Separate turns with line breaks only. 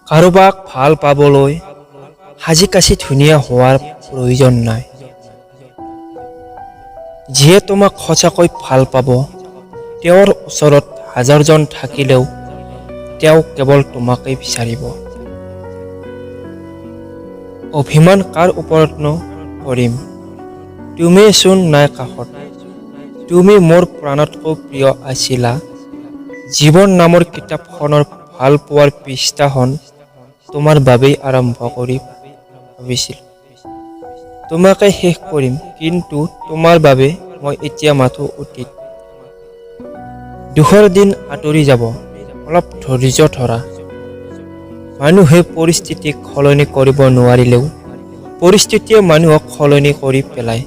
কাৰোবাক ভাল পাবলৈ সাজি কাচি ধুনীয়া হোৱাৰ প্ৰয়োজন নাই। যিয়ে তোমাক সঁচাকৈ ভাল পাব, তেওঁৰ ওচৰত হাজাৰজন থাকিলেও তেওঁ কেৱল তোমাকেই বিচাৰিব। অভিমান কাৰ ওপৰতনো কৰিম, তুমিচোন নাই কাষত। তুমি মোৰ প্ৰাণতকৈ প্ৰিয় আছিলা। জীৱন নামৰ কিতাপখনৰ ভাল পোৱাৰ পৃষ্ঠাখন তোমাৰ বাবেই আৰম্ভ কৰি ভাবিছিল। তোমাকে শেষ কৰিম, কিন্তু তোমাৰ বাবে মই এতিয়া মাথো অতীত। দুখৰ দিন আঁতৰি যাব, অলপ ধৈৰ্য ধৰা। মানুহে পৰিস্থিতিক সলনি কৰিব নোৱাৰিলেও পৰিস্থিতিয়ে মানুহক সলনি কৰি পেলায়।